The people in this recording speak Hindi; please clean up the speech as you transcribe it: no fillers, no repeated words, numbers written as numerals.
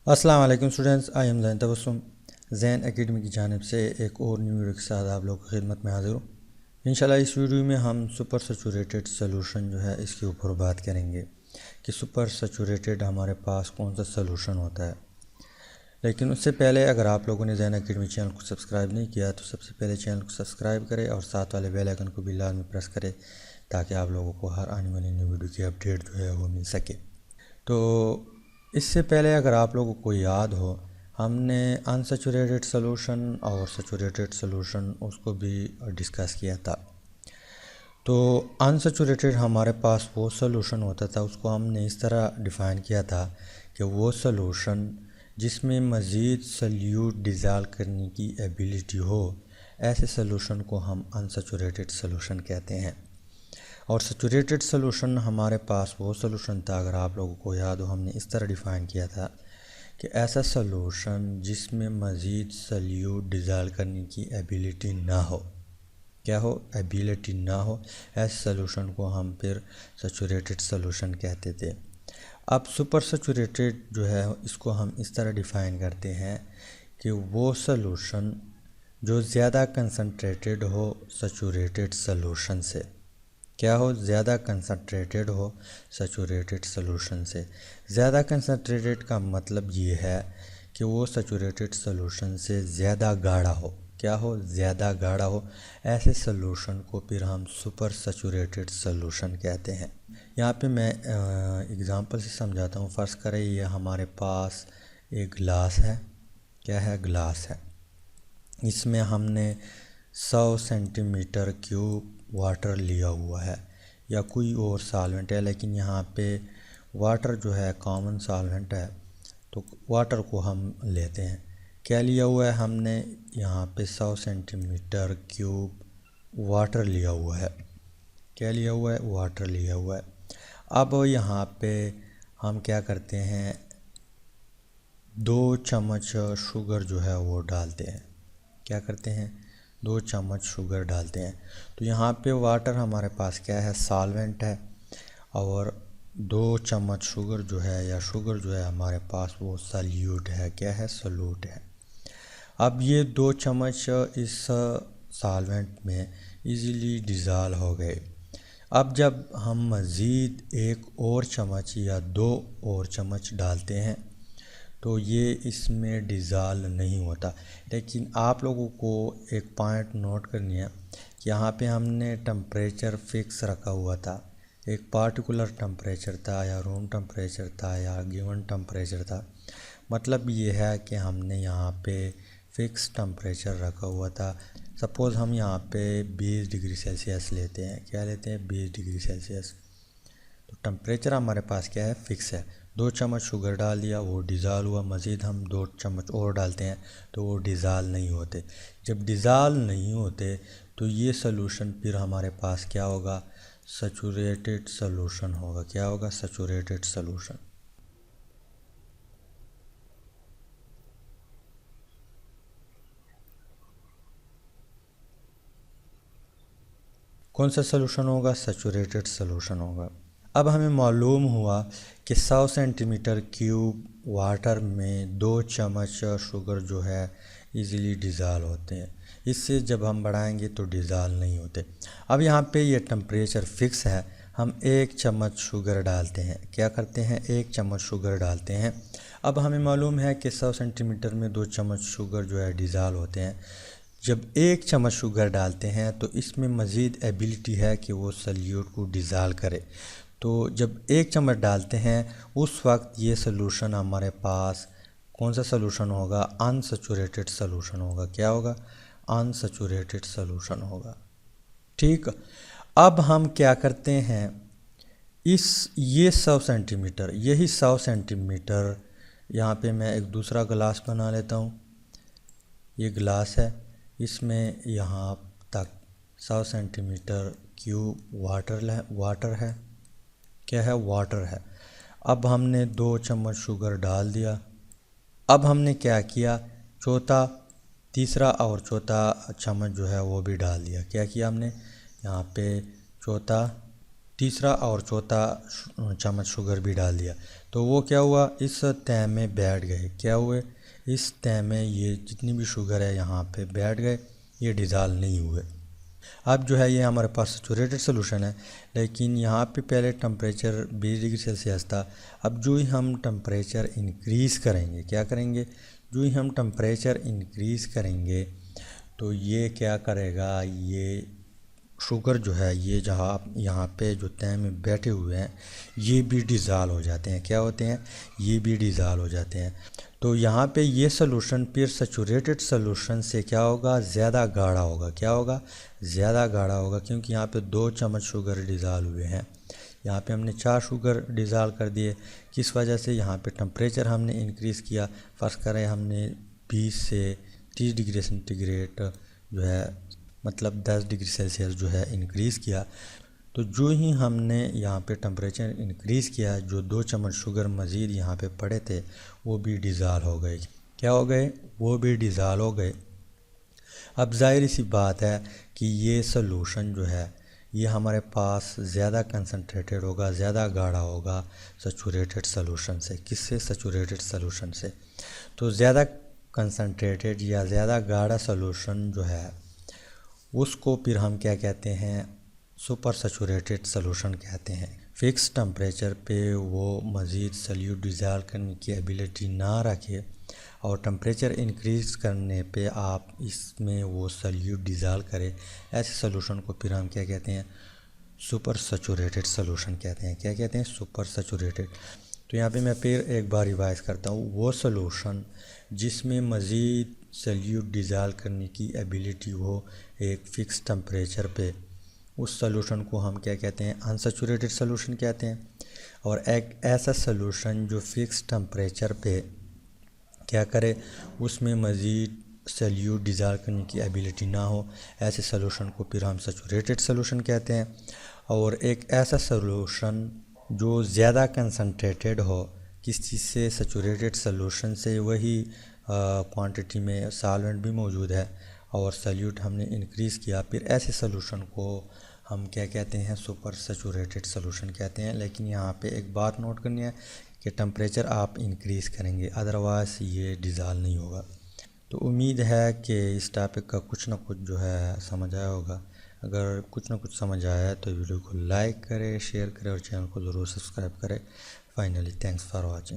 अस्सलाम वालेकुम students, I am Zain Tabassum Zain academy की जानिब से एक और न्यू वीडियो के साथ आप लोगों की खिदमत में हाज़िर हूँ। इंशाल्लाह इस वीडियो में हम सुपर सैचुरेटेड सॉल्यूशन जो है इसके ऊपर बात करेंगे कि सुपर सैचुरेटेड हमारे पास कौन सा सॉल्यूशन होता है। लेकिन उससे पहले अगर आप लोगों ने ज़ैन एकेडमी चैनल को सब्सक्राइब नहीं किया तो सबसे पहले चैनल को सब्सक्राइब करें और साथ वाले बेल आइकन को भी लाजमी प्रेस करें ताकि आप लोगों को हर आने वाली न्यू वीडियो की अपडेट जो है वो मिल सके। तो इससे पहले अगर आप लोगों को याद हो, हमने अनसैचुरेटेड सॉल्यूशन और सैचुरेटेड सॉल्यूशन उसको भी डिस्कस किया था। तो अनसैचुरेटेड हमारे पास वो सॉल्यूशन होता था, उसको हमने इस तरह डिफ़ाइन किया था कि वो सॉल्यूशन जिसमें मज़ीद सॉल्यूट डिज़ॉल्व करने की एबिलिटी हो, ऐसे सॉल्यूशन को हम अनसैचुरेटेड सॉल्यूशन कहते हैं। और सैचुरेटेड सॉल्यूशन हमारे पास वो सॉल्यूशन था, अगर आप लोगों को याद हो, हमने इस तरह डिफ़ाइन किया था कि ऐसा सॉल्यूशन जिसमें मज़ीद सॉल्यूट डिज़ॉल्व करने की एबिलिटी ना हो, क्या हो, एबिलिटी ना हो, ऐसे सॉल्यूशन को हम फिर सैचुरेटेड सॉल्यूशन कहते थे। अब सुपर सैचुरेटेड जो है इसको हम इस तरह डिफ़ाइन करते हैं कि वो सॉल्यूशन जो ज़्यादा कंसनट्रेटेड हो सैचुरेटेड सॉल्यूशन से, क्या हो, ज़्यादा कंसनट्रेटेड हो सैचुरेटेड सॉल्यूशन से। ज़्यादा कंसनट्रेटेड का मतलब ये है कि वो सैचुरेटेड सॉल्यूशन से ज़्यादा गाढ़ा हो, क्या हो, ज़्यादा गाढ़ा हो। ऐसे सॉल्यूशन को फिर हम सुपर सैचुरेटेड सॉल्यूशन कहते हैं। यहाँ पे मैं एग्ज़ाम्पल से समझाता हूँ। फ़र्ज़ करें ये हमारे पास एक गिलास है, क्या है, गिलास है। इसमें हमने 100 सेंटीमीटर क्यूब वाटर लिया हुआ है या कोई और सॉल्वेंट है, लेकिन यहाँ पे वाटर जो है कॉमन सॉल्वेंट है, तो वाटर को हम लेते हैं। क्या लिया हुआ है हमने, यहाँ पे 100 सेंटीमीटर क्यूब वाटर लिया हुआ है। क्या लिया हुआ है, वाटर लिया हुआ है। अब यहाँ पे हम क्या करते हैं, 2 चम्मच शुगर जो है वो डालते हैं। क्या करते हैं, 2 चम्मच शुगर डालते हैं। तो यहाँ पे वाटर हमारे पास क्या है, सॉल्वेंट है, और 2 चम्मच शुगर जो है या शुगर जो है हमारे पास वो सॉल्यूट है, क्या है, सॉल्यूट है। अब ये 2 चम्मच इस सॉल्वेंट में इजीली डिज़ॉल्व हो गए। अब जब हम मज़ीद 1 और चम्मच या 2 और चम्मच डालते हैं तो ये इसमें डिज़ॉल्व नहीं होता। लेकिन आप लोगों को एक पॉइंट नोट करनी है कि यहाँ पे हमने टेम्परेचर फ़िक्स रखा हुआ था। एक पार्टिकुलर टेम्परेचर था या रूम टेम्परेचर था या गिवन टेम्परेचर था। मतलब ये है कि हमने यहाँ पे फ़िक्स टेम्परेचर रखा हुआ था। सपोज़ हम यहाँ पे 20 डिग्री सेल्सियस लेते हैं, क्या लेते हैं, 20 डिग्री सेल्सियस। तो टेम्परेचर हमारे पास क्या है, फ़िक्स है। 2 चम्मच शुगर डाल दिया, वो डिज़ॉल्व हुआ। मज़ीद हम 2 चम्मच और डालते हैं तो वो डिज़ॉल्व नहीं होते। जब डिज़ॉल्व नहीं होते तो ये सॉल्यूशन फिर हमारे पास क्या होगा, सैचुरेटेड सॉल्यूशन होगा। क्या होगा, सैचुरेटेड सॉल्यूशन। कौन सा सॉल्यूशन होगा, सैचुरेटेड सॉल्यूशन होगा। अब हमें मालूम हुआ कि 100 सेंटीमीटर क्यूब वाटर में 2 चम्मच शुगर जो है इजीली डिज़ॉल्व होते हैं। इससे जब हम बढ़ाएंगे तो डिज़ॉल्व नहीं होते। अब यहाँ पे ये टेम्परेचर फ़िक्स है, हम 1 चम्मच शुगर डालते हैं। क्या करते हैं, 1 चम्मच शुगर डालते हैं। अब हमें मालूम है कि 100 सेंटीमीटर में 2 चम्मच शुगर जो है डिज़ॉल्व होते हैं। जब 1 चम्मच शुगर डालते हैं तो इसमें मज़ीद एबिलिटी है कि वो सॉल्यूट को डिज़ॉल्व करे। तो जब 1 चम्मच डालते हैं उस वक्त ये सॉल्यूशन हमारे पास कौन सा सॉल्यूशन होगा, अनसैचुरेटेड सॉल्यूशन होगा। क्या होगा, अनसैचुरेटेड सॉल्यूशन होगा। ठीक। अब हम क्या करते हैं, ये 100 सेंटीमीटर, यही 100 सेंटीमीटर, यहाँ पे मैं एक दूसरा गिलास बना लेता हूँ। ये गिलास है, इसमें यहाँ तक 100 सेंटीमीटर क्यूब वाटर है, क्या है, वाटर है। अब हमने 2 चम्मच शुगर डाल दिया। अब हमने क्या किया, तीसरा और चौथा चम्मच जो है वो भी डाल दिया। क्या किया हमने, यहाँ पे चौथा तीसरा और चौथा चम्मच शुगर भी डाल दिया। तो वो क्या हुआ, इस तय में बैठ गए। क्या हुए, इस तय में ये जितनी भी शुगर है यहाँ पे बैठ गए, ये डिज़ाल्व नहीं हुए। अब जो है ये हमारे पास सैचुरेटेड सोल्यूशन है, लेकिन यहाँ पे पहले टेम्परेचर 20 डिग्री सेल्सियस था। अब जो ही हम टेम्परेचर इंक्रीज़ करेंगे, क्या करेंगे, जो ही हम टेम्परेचर इंक्रीज़ करेंगे तो ये क्या करेगा, ये शुगर जो है ये जहाँ यहाँ पे जो तय में बैठे हुए हैं ये भी डिज़ाल्व हो जाते हैं। क्या होते हैं, ये भी डिज़ाल्व हो जाते हैं। तो यहाँ पे ये सोल्यूशन फिर सैचुरेटेड सोल्यूशन से क्या होगा, ज़्यादा गाढ़ा होगा। क्या होगा, ज़्यादा गाढ़ा होगा, क्योंकि यहाँ पे 2 चम्मच शुगर डिज़ाल्व हुए हैं, यहाँ पे हमने 4 शुगर डिज़ाल्व कर दिए। किस वजह से, यहाँ पे टेम्परेचर हमने इंक्रीज़ किया। फ़र्ज़ करें हमने 20 से 30 डिग्री सेंटीग्रेड जो है मतलब 10 डिग्री सेल्सियस जो है इंक्रीज़ किया। तो जो ही हमने यहाँ पे टेम्परेचर इंक्रीज़ किया, जो 2 चम्मच शुगर मज़ीद यहाँ पे पड़े थे वो भी डिज़ाल्व हो गए। क्या हो गए, वो भी डिज़ाल्व हो गए। अब ज़ाहिर सी बात है कि ये सोल्यूशन जो है ये हमारे पास ज़्यादा कंसनट्रेटेड होगा, ज़्यादा गाढ़ा होगा सैचुरेटेड सोल्यूशन से। किससे, सैचुरेटेड सोल्यूशन से। तो ज़्यादा कंसनट्रेटेड या ज़्यादा गाढ़ा सोल्यूशन जो है उसको फिर हम क्या कहते हैं, सुपर सैचुरेटेड सोल्यूशन कहते हैं। फिक्स टेम्परेचर पे वो मज़ीद सॉल्यूट डिज़ाल्व करने की एबिलिटी ना रखे और टेम्परेचर इंक्रीज़ करने पे आप इसमें वो सॉल्यूट डिज़ाल्व करे, ऐसे सोल्यूशन को फिर हम क्या कहते हैं, सुपर सैचुरेटेड सोल्यूशन कहते हैं। क्या कहते हैं, सुपर सैचुरेटेड। तो यहाँ पे मैं फिर एक बार रिवाइज़ करता हूँ, वो सोल्यूशन जिसमें मज़ीद सॉल्यूट डिज़ाल्व करने की एबिलिटी हो एक फ़िक्स टेम्परेचर पे, उस सोल्यूशन को हम क्या कहते हैं, अनसैचुरेटेड सोल्यूशन कहते हैं। और एक ऐसा सोल्यूशन जो फ़िक्स टेम्परेचर पे क्या करे, उसमें मज़ीद सॉल्यूट डिज़ाल्व करने की एबिलिटी ना हो, ऐसे सोल्यूशन को फिर हम सैचुरेटेड सोल्यूशन कहते हैं। और एक ऐसा सोल्यूशन जो ज़्यादा कंसनट्रेटेड हो किस चीज़ से, सैचुरेटेड सोल्यूशन से, वही क्वांटिटी में सॉल्वेंट भी मौजूद है और सॉल्यूट हमने इंक्रीज़ किया, फिर ऐसे सोल्यूशन को हम क्या कहते हैं, सुपर सैचुरेटेड सोल्यूशन कहते हैं। लेकिन यहाँ पे एक बात नोट करनी है कि टेम्परेचर आप इंक्रीज़ करेंगे, अदरवाइज़ ये डिज़ाल्व नहीं होगा। तो उम्मीद है कि इस टॉपिक का कुछ ना कुछ जो है समझ आया होगा। अगर कुछ ना कुछ समझ आया तो वीडियो को लाइक करें, शेयर करें और चैनल को ज़रूर सब्सक्राइब करें। Finally thanks for watching.